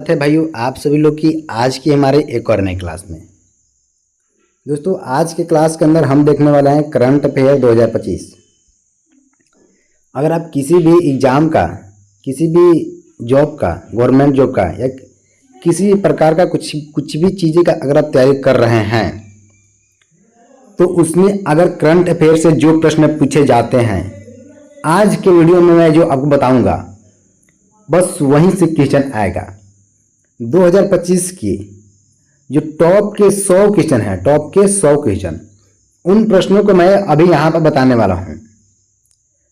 है भाइयों, आप सभी लोग की आज की हमारे एक और नई क्लास में। दोस्तों, आज के क्लास के अंदर हम देखने वाले हैं करंट अफेयर 2025। अगर आप किसी भी एग्जाम का, किसी भी जॉब का, गवर्नमेंट जॉब का या किसी भी प्रकार का कुछ भी चीज़ें का अगर आप तैयारी कर रहे हैं तो उसमें अगर करंट अफेयर से जो प्रश्न पूछे जाते हैं, आज के वीडियो में मैं जो आपको बताऊंगा बस वहीं से क्वेश्चन आएगा। 2025 की जो टॉप के 100 क्वेश्चन हैं, टॉप के 100 क्वेश्चन, उन प्रश्नों को मैं अभी यहाँ पर बताने वाला हूँ।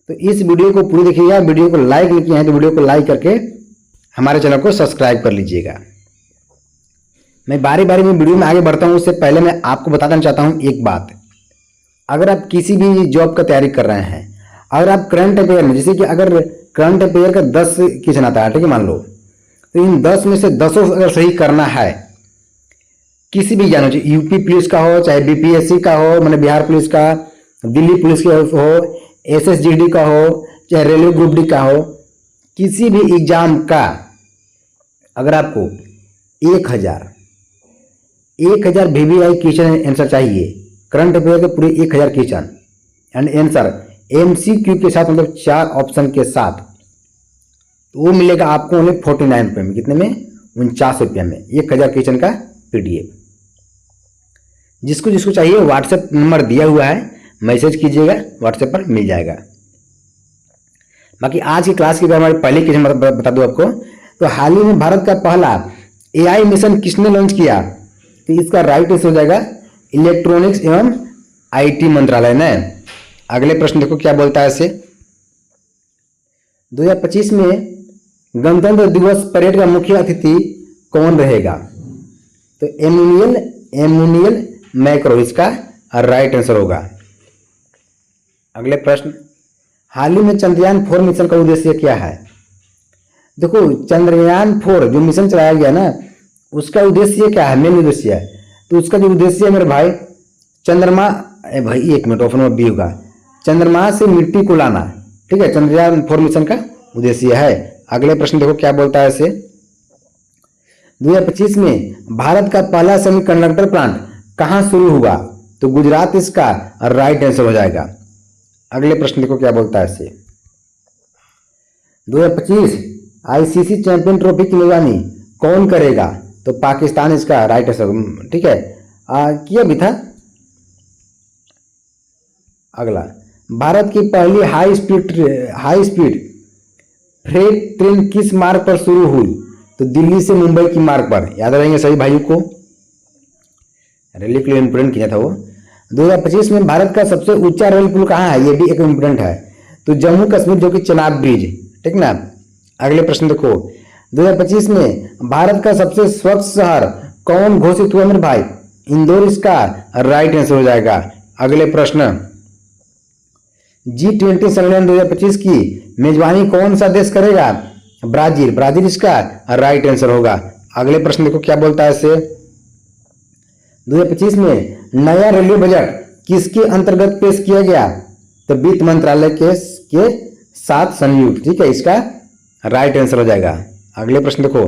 तो इस वीडियो को पूरी देखिएगा। वीडियो को लाइक नहीं किया है तो वीडियो को लाइक करके हमारे चैनल को सब्सक्राइब कर लीजिएगा। मैं बारी बारी में वीडियो में आगे बढ़ता हूँ, उससे पहले मैं आपको बताना चाहता हूँ एक बात। अगर आप किसी भी जॉब का तैयारी कर रहे हैं, अगर आप करंट अफेयर में, जैसे कि अगर करंट अफेयर का 10 क्वेश्चन आता है, ठीक है, मान लो, तो इन 10 में से 10 अगर सही करना है, किसी भी जानो, चाहे यूपी पुलिस का हो, चाहे बीपीएससी का हो, मैंने बिहार पुलिस का, दिल्ली पुलिस का हो, एसएसजीडी का हो, चाहे रेलवे ग्रुप डी का हो, किसी भी एग्जाम का अगर आपको 1000 VVI क्वेश्चन आंसर चाहिए, करंट अफेयर के पूरे 1000 क्वेश्चन एंड आंसर MCQ के साथ, मतलब 4 ऑप्शन के साथ, तो वो मिलेगा आपको ओनली 49 रुपये में। कितने में? 49 रुपये में 1000 क्वेश्चन का PDF। जिसको जिसको चाहिए व्हाट्सएप नंबर दिया हुआ है, मैसेज कीजिएगा, व्हाट्सएप पर मिल जाएगा। बाकी आज की क्लास की हमारे पहले क्वेश्चन बता दूं आपको, तो हाल ही में भारत का पहला AI मिशन किसने लॉन्च किया? तो इसका राइट आंसर हो जाएगा इलेक्ट्रॉनिक्स एवं IT मंत्रालय ने। अगले प्रश्न देखो क्या बोलता है इसे। 2025 में गणतंत्र दिवस परेड का मुख्य अतिथि कौन रहेगा? तो एमुनियल मैक्रो इसका राइट आंसर होगा। अगले प्रश्न, हाल ही में चंद्रयान 4 मिशन का उद्देश्य क्या है? देखो, चंद्रयान 4 जो मिशन चलाया गया ना, उसका उद्देश्य क्या है? मेन उद्देश्य है, तो उसका जो उद्देश्य है मेरे भाई, चंद्रमा, भाई एक मिनट, ऑप्शन में बी होगा, चंद्रमा से मिट्टी को लाना। ठीक है, चंद्रयान 4 मिशन का उद्देश्य है। अगले प्रश्न देखो क्या बोलता है इसे। 2025 में भारत का पहला सेमीकंडक्टर प्लांट कहां शुरू हुआ? तो गुजरात इसका राइट आंसर हो जाएगा। अगले प्रश्न देखो क्या बोलता है इसे। 2025 ICC चैंपियन ट्रॉफी की निगरानी कौन करेगा? तो पाकिस्तान इसका राइट आंसर। ठीक है, किया भी था। अगला, भारत की पहली हाई स्पीड फ्रेट ट्रेन किस मार्ग पर शुरू हुई? तो दिल्ली से मुंबई की मार्ग पर। याद रहेंगे सभी भाइयों को, रेलवे के लिए इंपोर्टेंट किया था वो। 2025 में भारत का सबसे ऊंचा रेल पुल कहाँ है? ये भी एक इंपोर्टेंट है, तो जम्मू कश्मीर, जो कि चेनाब ब्रिज। ठीक ना। अगले प्रश्न देखो, 2025 में भारत का सबसे स्वच्छ शहर कौन घोषित हुआ मेरे भाई? इंदौर इसका राइट आंसर हो जाएगा। अगले प्रश्न, G20 सम्मेलन 2025 की मेजबानी कौन सा देश करेगा? ब्राजील इसका राइट आंसर होगा। अगले प्रश्न देखो क्या बोलता है इसे। 2025 में नया रेलवे बजट किसके अंतर्गत पेश किया गया? तो वित्त मंत्रालय के साथ संयुक्त। ठीक है, इसका राइट आंसर हो जाएगा। अगले प्रश्न देखो,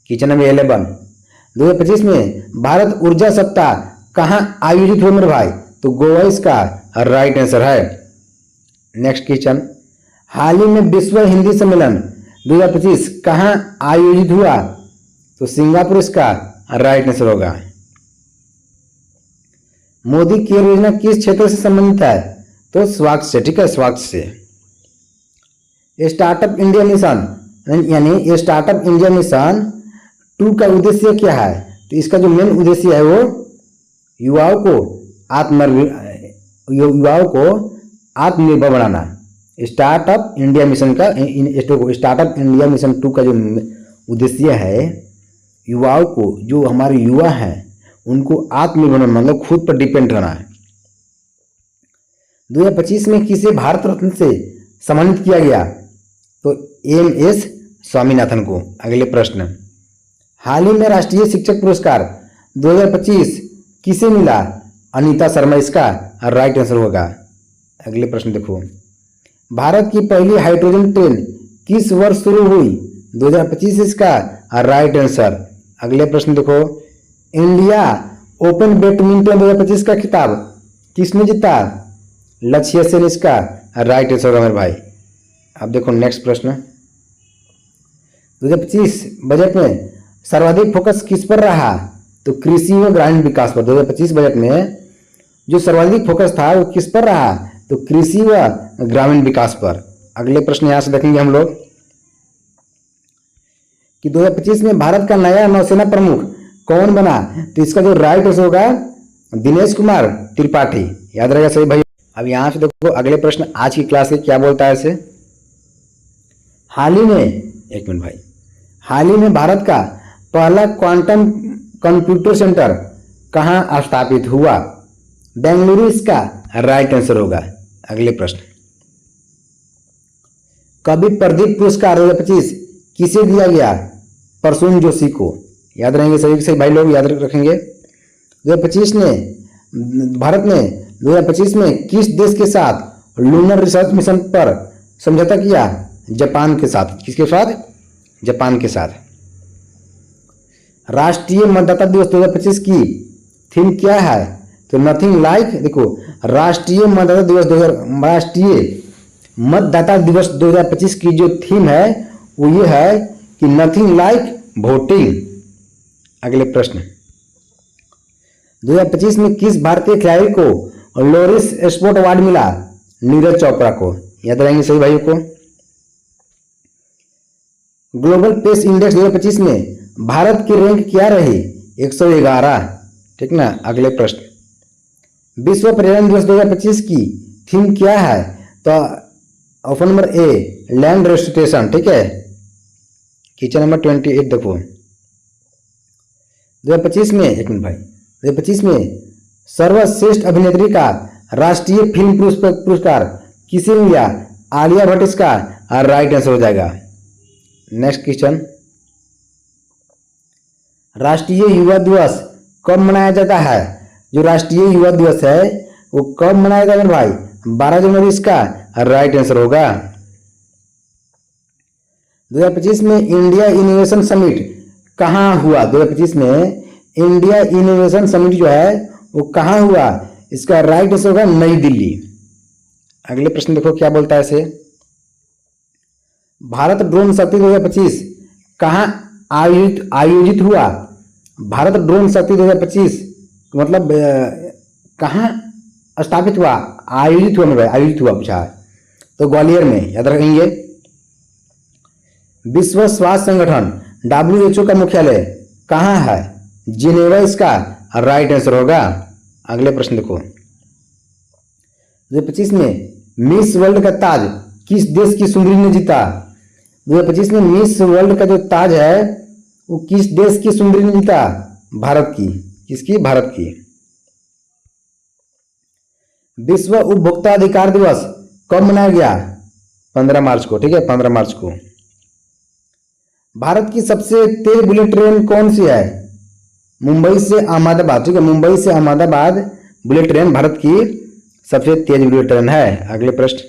क्वेश्चन नंबर 11, 2025 में भारत ऊर्जा सप्ताह कहां आयोजित हुआ मेरे भाई? तो गोवा इसका राइट आंसर है। नेक्स्ट क्वेश्चन, हाल ही में विश्व हिंदी सम्मेलन 2025 कहां आयोजित हुआ? तो सिंगापुर इसका राइट आंसर होगा। मोदी केयर योजना किस क्षेत्र से संबंधित है? तो स्वास्थ्य से। ठीक है, स्वास्थ्य से। स्टार्टअप इंडिया मिशन, यानी स्टार्टअप इंडिया मिशन 2 का उद्देश्य क्या है? तो इसका जो मेन उद्देश्य है वो युवाओं को आत्मनिर्भर बनाना। स्टार्टअप इंडिया मिशन 2 का जो उद्देश्य है, युवाओं को, जो हमारे युवा हैं उनको आत्मनिर्भर बनाना, मतलब खुद पर डिपेंड रहना है। 2025 में किसे भारत रत्न से सम्मानित किया गया? तो MS स्वामीनाथन को। अगले प्रश्न, हाल ही में राष्ट्रीय शिक्षक पुरस्कार 2025 किसे मिला? अनीता शर्मा इसका राइट आंसर होगा। अगले प्रश्न देखो, भारत की पहली हाइड्रोजन ट्रेन किस वर्ष शुरू हुई? 2025 इसका राइट आंसर। अगले प्रश्न देखो, इंडिया ओपन बैडमिंटन 2025 का खिताब किसने जीता? लक्ष्य सेन इसका राइट आंसर होगा मेरे भाई। अब देखो नेक्स्ट प्रश्न, 2025 बजट में सर्वाधिक फोकस किस पर रहा? तो कृषि व ग्रामीण विकास पर। 2025 बजट में जो सर्वाधिक फोकस था वो किस पर रहा? तो कृषि व ग्रामीण विकास पर। अगले प्रश्न यहां से देखेंगे हम लोग कि 2025 में भारत का नया नौसेना प्रमुख कौन बना? तो इसका जो राइट आंसर होगा दिनेश कुमार त्रिपाठी। याद रहेगा सही भाई। अब यहां से देखो अगले प्रश्न आज की क्लास के क्या बोलता है इसे, हाल ही में, एक मिनट भाई, हाल ही में भारत का पहला क्वांटम कंप्यूटर सेंटर कहां स्थापित हुआ? बेंगलुरु इसका राइट आंसर होगा। अगले प्रश्न, कवि प्रदीप पुरस्कार 2025 किसे दिया गया? प्रसून जोशी को। याद रहेंगे सभी सही भाई लोग, याद रखेंगे। 2025 ने भारत ने 2025 में किस देश के साथ लूनर रिसर्च मिशन पर समझौता किया? जापान के साथ। किसके साथ? जापान के साथ। राष्ट्रीय मतदाता दिवस 2025 की थीम क्या है? तो नथिंग लाइक, देखो राष्ट्रीय मतदाता दिवस 2025 की जो थीम है वो ये है कि नथिंग लाइक वोटिंग। अगले प्रश्न, 2025 में किस भारतीय खिलाड़ी को लॉरिस स्पोर्ट अवार्ड मिला? नीरज चोपड़ा को। याद रहेंगे सही भाइयों को। ग्लोबल पेस इंडेक्स 2025 में भारत की रैंक क्या रही? 111। ठीक ना। अगले प्रश्न, विश्व पर्यावरण दिवस 2025 की थीम क्या है? तो option number a land restoration. ठीक है। क्वेश्चन नंबर 28 देखो, 2025 में, एक मिनट भाई, 2025 में सर्वश्रेष्ठ अभिनेत्री का राष्ट्रीय फिल्म पुरस्कार किसे मिला? आलिया भट्ट इसका राइट आंसर हो जाएगा। नेक्स्ट क्वेश्चन, राष्ट्रीय युवा दिवस कब मनाया जाता है? जो राष्ट्रीय युवा दिवस है वो कब मनाया जाता है भाई? 12 जनवरी इसका राइट आंसर होगा। 2025 में इंडिया इनोवेशन समिट कहाँ हुआ? 2025 में इंडिया इनोवेशन समिट जो है वो कहाँ हुआ? इसका राइट आंसर होगा नई दिल्ली। अगले प्रश्न देखो क्या बोलता है इसे, भारत ड्रोन शक्ति 2025 कहाँ आयोजित हुआ? भारत ड्रोन शक्ति 2025 मतलब कहाँ स्थापित हुआ? आयोजित हुआ मेरे भाई, आयोजित हुआ पूछा है तो ग्वालियर में। याद रखेंगे। विश्व स्वास्थ्य संगठन WHO का मुख्यालय कहाँ है? जिनेवा इसका राइट आंसर होगा। अगले प्रश्न देखो, 2025 में मिस वर्ल्ड का ताज किस देश की सुंदरी ने जीता? 2025 में मिस वर्ल्ड का जो ताज है वो किस देश की सुंदरी ने जीता? भारत की। किसकी? भारत की। विश्व उपभोक्ता अधिकार दिवस कब मनाया गया? 15 मार्च को। ठीक है, 15 मार्च को। भारत की सबसे तेज बुलेट ट्रेन कौन सी है? मुंबई से अहमदाबाद। ठीक है, मुंबई से अहमदाबाद बुलेट ट्रेन भारत की सबसे तेज बुलेट ट्रेन है। अगले प्रश्न,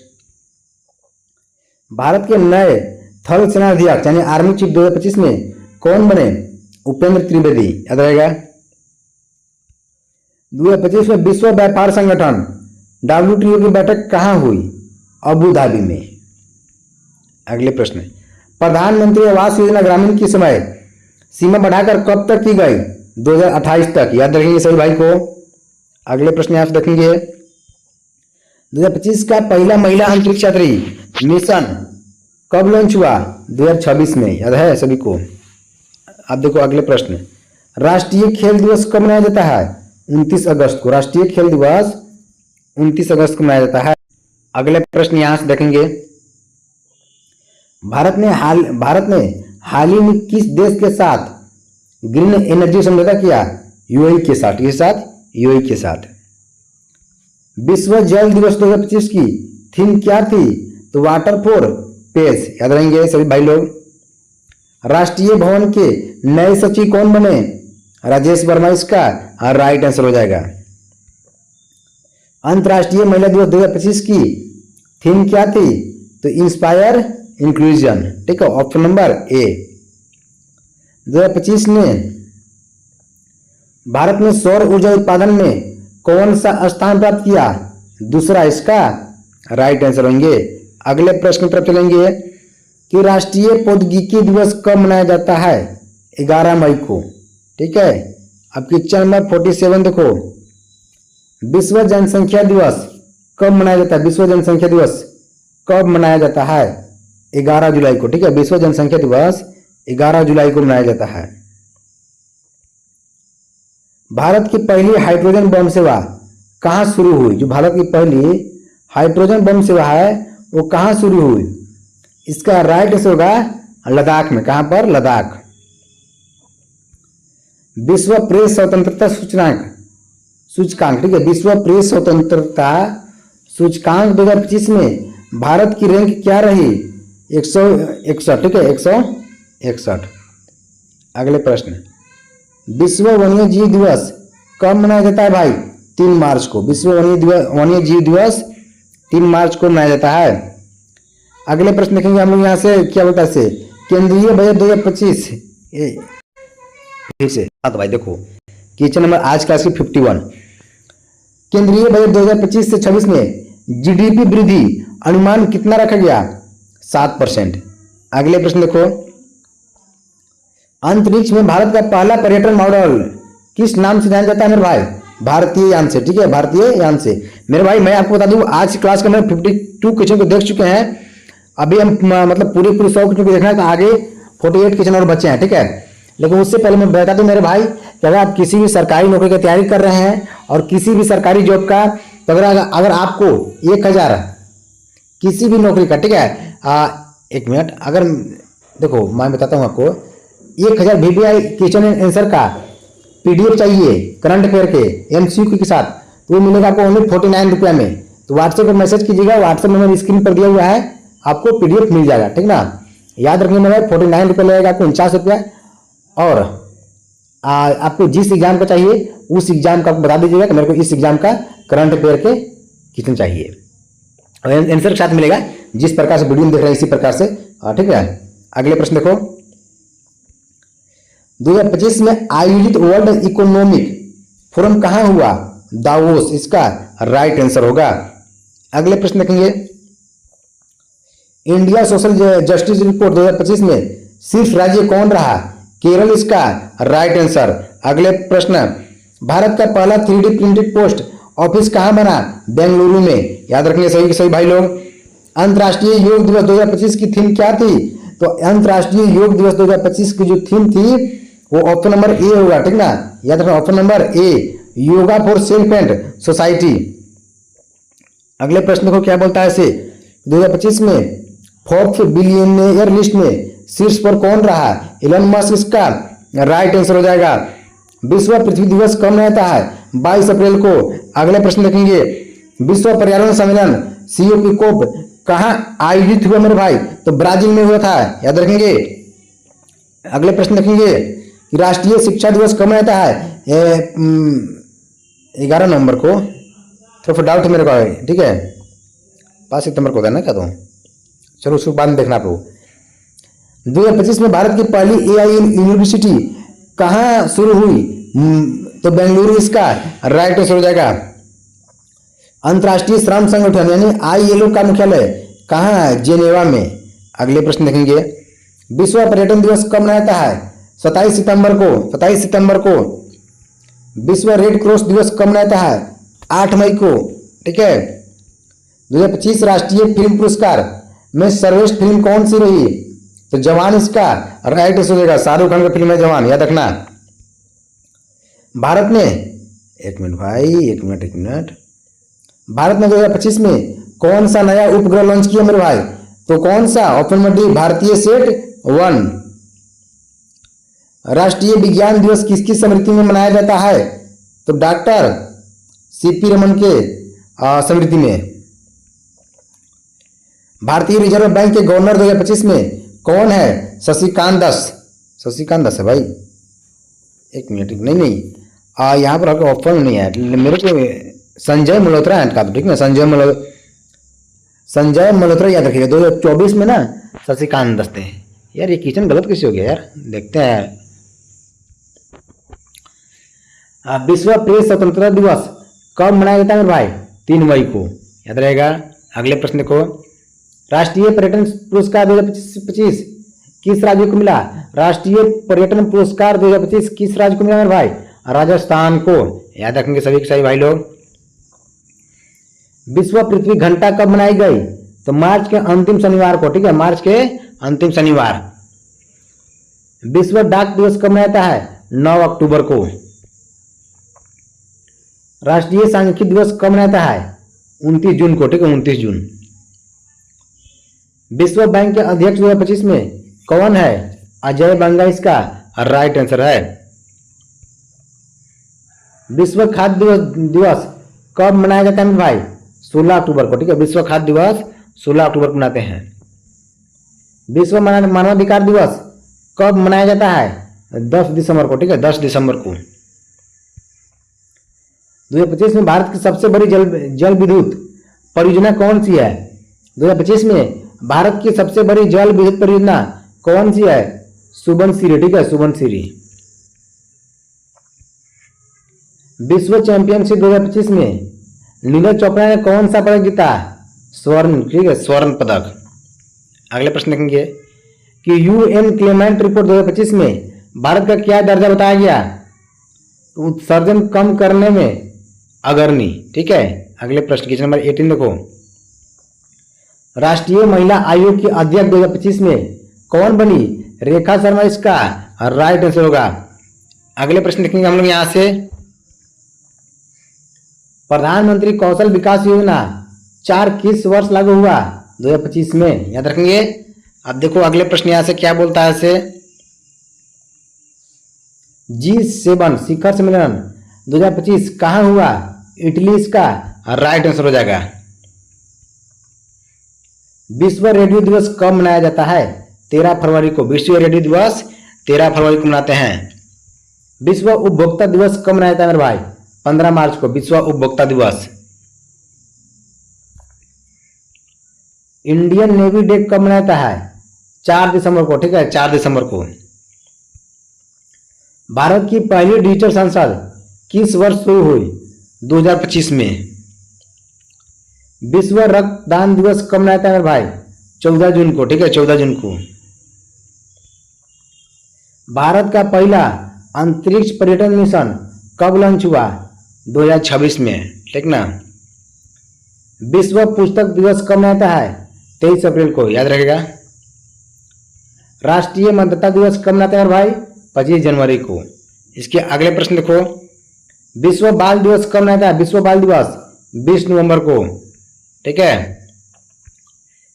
भारत के नए थल सेनाध्यक्ष यानी आर्मी चीफ 2025 में कौन बने? उपेंद्र त्रिवेदी। याद रहेगा। 2025 में विश्व व्यापार संगठन WTO की बैठक कहाँ हुई? अबू धाबी में। अगले प्रश्न, प्रधानमंत्री आवास योजना ग्रामीण की समय सीमा बढ़ाकर कब तक की गई? 2028 तक। याद रखेंगे सभी भाई को। अगले प्रश्न यहां से देखेंगे, 2025 का पहला महिला अंतरिक्ष यात्री मिशन कब लॉन्च हुआ? 2026 में। याद है सभी को। अब देखो अगले प्रश्न, राष्ट्रीय खेल दिवस कब मनाया जाता है? 29 अगस्त को। राष्ट्रीय खेल दिवस 29 अगस्त को मनाया जाता है। अगले प्रश्न यहां से देखेंगे, भारत ने हाल ही में किस देश के साथ ग्रीन एनर्जी समझौता किया? UAE के साथ। के साथ UAE के साथ। विश्व जल दिवस 2025 की थीम क्या थी? तो वाटर फॉर पेस। याद रहेंगे सभी भाई लोग। राष्ट्रीय भवन के नए सचिव कौन बने? राजेश वर्मा इसका राइट आंसर हो जाएगा। अंतर्राष्ट्रीय महिला दिवस 2025 की थीम क्या थी? तो इंस्पायर इंक्लूजन, ठीक है, ऑप्शन नंबर ए। 2025 में भारत ने सौर ऊर्जा उत्पादन में कौन सा स्थान प्राप्त किया? दूसरा इसका राइट आंसर होंगे। अगले प्रश्न की तरफ चलेंगे कि राष्ट्रीय प्रौद्योगिकी दिवस कब मनाया जाता है? 11 मई को, ठीक है। अब क्वेश्चन नंबर 47 देखो, विश्व जनसंख्या दिवस कब मनाया जाता है? विश्व जनसंख्या दिवस कब मनाया जाता है? 11 जुलाई को, ठीक है। विश्व जनसंख्या दिवस 11 जुलाई को मनाया जाता है। भारत की पहली हाइड्रोजन बम सेवा कहाँ शुरू हुई? जो भारत की पहली हाइड्रोजन बम सेवा है वो कहाँ शुरू हुई? इसका राइट आंसर होगा लद्दाख में। कहाँ पर? लद्दाख। विश्व प्रेस स्वतंत्रता सूचकांक, ठीक है, विश्व प्रेस स्वतंत्रता सूचकांक 2025 में भारत की रैंक क्या रही? 161, ठीक है, 161। अगले प्रश्न, विश्व वन्य जीव दिवस कब मनाया जाता है भाई? 3 मार्च को। विश्व वन्य जीव दिवस 3 मार्च को मनाया जाता है। अगले प्रश्न देखेंगे हम लोग यहाँ से, क्या बोलता है इसे, केंद्रीय बजट 2025 फिर से। हाँ तो भाई देखो, क्वेश्चन नंबर आज क्लास की 51, केंद्रीय बजट 2025 से 26 में जीडीपी वृद्धि अनुमान कितना रखा गया? 7%। अगले प्रश्न देखो, अंतरिक्ष में भारत का पहला पर्यटन मॉडल किस नाम से जाना जाता है मेरे भाई? भारतीय यान से, ठीक है, भारतीय यान से। मेरे भाई मैं आपको बता दूं, आज क्लास के अंदर 52 क्वेश्चन को देख चुके हैं। अभी हम मतलब पूरी 100 क्वेश्चन को देखना है, तो आगे 48 क्वेश्चन और बचे हैं, ठीक है। लेकिन उससे पहले मैं बता दूं मेरे भाई कि अगर आप किसी भी सरकारी नौकरी की तैयारी कर रहे हैं और किसी भी सरकारी जॉब का, तो अगर आपको 1000 किसी भी नौकरी का, ठीक है, एक मिनट, अगर देखो मैं बताता हूँ आपको, 1000 VBI क्वेश्चन आंसर का PDF चाहिए करंट अफेयर के MCQ के साथ, तो वो मिलेगा आपको ओनली 49 रुपया में। तो व्हाट्सएप पर मैसेज कीजिएगा, व्हाट्सएप नंबर स्क्रीन पर दिया हुआ है, आपको PDF मिल जाएगा, ठीक ना। याद रखने में 49 रुपया लगेगा आपको, 49 रुपया। और आपको जिस एग्जाम का चाहिए उस एग्जाम का बता दीजिएगा कि मेरे को इस एग्जाम का करंट अफेयर के क्वेश्चन चाहिए, और आंसर के साथ मिलेगा। जिस प्रकार से वीडियो में देख रहे हैं इसी प्रकार से, ठीक है। अगले प्रश्न देखो, 2025 में आयोजित वर्ल्ड इकोनॉमिक फोरम कहाँ हुआ? दावोस, इसका राइट आंसर होगा। अगले प्रश्न देखेंगे, इंडिया सोशल जस्टिस रिपोर्ट 2025 में शीर्ष राज्य कौन रहा? केरल, इसका राइट आंसर। अगले प्रश्न, भारत का पहला 3D प्रिंटेड पोस्ट ऑफिस कहाँ बना? बेंगलुरु में। याद रखिए सही के सही भाई लोग। अंतर्राष्ट्रीय योग दिवस 2025 की थीम क्या थी? तो अंतर्राष्ट्रीय योग दिवस 2025 की जो थीम थी वो ऑप्शन नंबर ए होगा, ठीक ना। याद रखना option number A, yoga for self and society. अगले प्रश्न को क्या बोलता है इसे, 2025 में फोर्ब्स बिलियनियर लिस्ट में शीर्ष पर कौन रहा? इलन मस्क, इसका राइट आंसर हो जाएगा। विश्व पृथ्वी दिवस कब मनाता है? 22 अप्रैल को। अगले प्रश्न देखेंगे, विश्व पर्यावरण सम्मेलन COP COP कहाँ आयोजित हुआ मेरे भाई? तो ब्राजील में हुआ था, याद रखेंगे। अगले प्रश्न देखेंगे, राष्ट्रीय शिक्षा दिवस कब मनाता है? 11 नवंबर को। थोड़ा डाउट है मेरे को, ठीक है, 5 सितंबर को होता है ना क्या? तो चलो उसको बाद में देखना आप लोग। 2025 में भारत की पहली AI यूनिवर्सिटी कहाँ शुरू हुई? तो बेंगलुरु, इसका राइट आंसर हो जाएगा। अंतर्राष्ट्रीय श्रम संगठन यानी ILO का मुख्यालय कहाँ है? जेनेवा में। अगले प्रश्न देखेंगे, विश्व पर्यटन दिवस कब मनाता है? 27 सितंबर को। 27 सितंबर को। विश्व रेड क्रॉस दिवस कब मनाता है? 8 मई को, ठीक है। 2025 राष्ट्रीय फिल्म पुरस्कार में सर्वश्रेष्ठ फिल्म कौन सी रही? तो जवान, इसका राइट आंसर हो जाएगा। शाहरुख खान का फिल्म है जवान, याद रखना। भारत ने, एक मिनट भाई, एक मिनट, भारत ने 2025 में कौन सा नया उपग्रह लॉन्च किया मेरे भाई? तो कौन सा? ऑप्शन नंबर डी, भारतीय सेट 1। राष्ट्रीय विज्ञान दिवस किसकी स्मृति में मनाया जाता है? तो डॉक्टर CP रमन के स्मृति में। भारतीय रिजर्व बैंक के गवर्नर 2025 में कौन है? शशिकांत दास है भाई। एक मिनट, नहीं, यहाँ पर आपका ऑप्शन नहीं है मेरे को, संजय मल्होत्रा है, ठीक है, संजय मल्होत्रा याद रखिएगा। 2024 में ना शशिकांत दस्ते। यार ये क्वेश्चन गलत कैसे हो गया यार, देखते हैं। विश्व प्रेस स्वतंत्रता दिवस कब मनाया जाता है मेरे भाई? 3 मई को, याद रहेगा। अगले प्रश्न देखो, राष्ट्रीय पर्यटन पुरस्कार 2025 किस राज्य को मिला? राष्ट्रीय पर्यटन पुरस्कार 2025 किस राज्य को मिला मेरे भाई? राजस्थान को, याद रखेंगे सभी के सभी भाई लोग। विश्व पृथ्वी घंटा कब मनाई गई? तो मार्च के अंतिम शनिवार को, ठीक है, मार्च के अंतिम शनिवार। विश्व डाक दिवस कब मनाया जाता है? 9 अक्टूबर को। राष्ट्रीय सांख्यिकी दिवस कब मनाया जाता है? 29 जून को, ठीक है, 29 जून। विश्व बैंक के अध्यक्ष 2025 में कौन है? अजय बंगा इसका राइट आंसर है। विश्व खाद्य दिवस कब मनाया जाता है भाई? 16 अक्टूबर को, ठीक है, विश्व खाद्य दिवस 16 अक्टूबर को मनाते हैं। विश्व मानवाधिकार दिवस कब मनाया जाता है? 10 दिसंबर को, ठीक है, 10 दिसंबर को। 2025 में भारत की सबसे बड़ी जल विद्युत परियोजना कौन सी है? 2025 में भारत की सबसे बड़ी जल विद्युत परियोजना कौन सी है? सुबनसिरी, ठीक है, सुबनसिरी। विश्व चैंपियनशिप 2025 में नीरज चोपड़ा ने कौन सा पदक जीता? स्वर्ण, ठीक है, स्वर्ण पदक। अगले प्रश्न देखेंगे कि यूएन क्लेमेंट रिपोर्ट 2025 में भारत का क्या दर्जा बताया गया? उत्सर्जन कम करने में अग्रणी, ठीक है। अगले प्रश्न क्वेश्चन नंबर 18 देखो, राष्ट्रीय महिला आयोग की अध्यक्ष 2025 में कौन बनी? रेखा शर्मा इसका राइट आंसर होगा। अगले प्रश्न देखेंगे हम लोग यहां से, प्रधानमंत्री कौशल विकास योजना 4 किस वर्ष लागू हुआ? 2025 में, याद रखेंगे। अब देखो अगले प्रश्न यहां से क्या बोलता है इसे, G7 शिखर सम्मेलन 2025 कहां हुआ? इटली इसका राइट आंसर हो जाएगा। विश्व रेडियो दिवस कब मनाया जाता है? 13 फरवरी को। विश्व रेडियो दिवस 13 फरवरी को मनाते हैं। विश्व उपभोक्ता दिवस कब मनाया जाता है मेरे भाई? 15 मार्च को, विश्व उपभोक्ता दिवस। इंडियन नेवी डे कब मनाया जाता है? 4 दिसंबर को, ठीक है, 4 दिसंबर को। भारत की पहली डिजिटल संसद किस वर्ष शुरू हुई? 2025 में। विश्व रक्तदान दिवस कब मनाया जाता है मेरे भाई? 14 जून को, ठीक है, 14 जून को। भारत का पहला अंतरिक्ष पर्यटन मिशन कब लॉन्च हुआ? 2026 में, ठीक ना। विश्व पुस्तक दिवस कब मनाया जाता है? 23 अप्रैल को, याद रखेगा। राष्ट्रीय मतदाता दिवस कब मनाते हैं भाई? 25 जनवरी को। इसके अगले प्रश्न देखो, विश्व बाल दिवस कब मनाया जाता है? विश्व बाल दिवस 20 नवंबर को, ठीक है।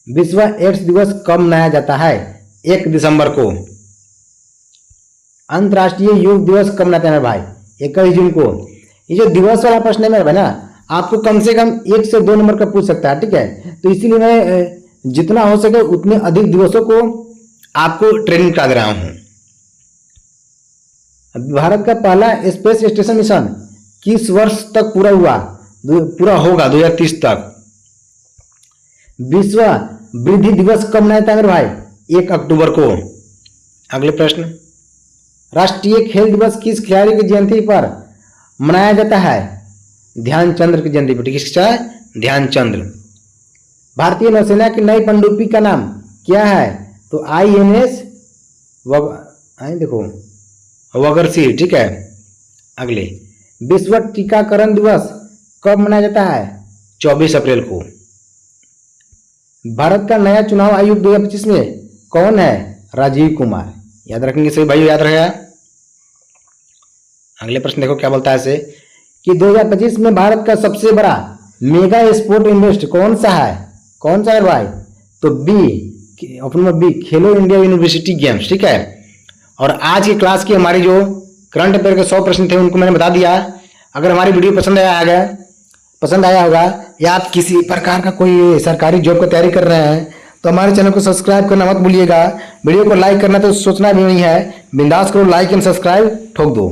विश्व एड्स दिवस कब मनाया जाता है? 1 दिसंबर को। अंतर्राष्ट्रीय योग दिवस कब मनाते हैं भाई? 21 जून को। ये जो दिवस वाला प्रश्न है मेरे भाई ना, आपको कम से कम 1 से 2 नंबर का पूछ सकता है, ठीक है। तो इसीलिए मैं जितना हो सके उतने अधिक दिवसों को आपको ट्रेनिंग करा दे रहा हूं। भारत का पहला स्पेस स्टेशन मिशन किस वर्ष तक पूरा होगा? 2030 तक। विश्व वृद्धि दिवस कब मनाया जाता है मेरे भाई? 1 अक्टूबर को। अगले प्रश्न, राष्ट्रीय खेल दिवस किस खिलाड़ी की जयंती पर मनाया जाता है? ध्यानचंद्र की जयंती पर। किसका? ध्यानचंद्र। भारतीय नौसेना की नई पनडुब्बी का नाम क्या है? तो INS देखो वगरसी, ठीक है। अगले, विश्व टीकाकरण दिवस कब मनाया जाता है? 24 अप्रैल को। भारत का नया चुनाव आयुक्त 2025 में कौन है? राजीव कुमार। याद रखेंगे सभी भाइयों, याद रहेगा। अगले प्रश्न देखो क्या बोलता है इसे, कि 2025 में भारत का सबसे बड़ा मेगा स्पोर्ट इवेंट कौन सा है? कौन सा है भाई? तो ऑप्शन नंबर बी, खेलो इंडिया यूनिवर्सिटी गेम्स, ठीक है। और आज की क्लास की हमारी जो करंट अफेयर के 100 प्रश्न थे उनको मैंने बता दिया। अगर हमारी वीडियो पसंद आया होगा या आप किसी प्रकार का कोई सरकारी जॉब की तैयारी कर रहे हैं तो हमारे चैनल को सब्सक्राइब करना मत भूलिएगा। वीडियो को लाइक करना तो सोचना भी नहीं है, बिंदास करो, लाइक एंड सब्सक्राइब ठोक दो।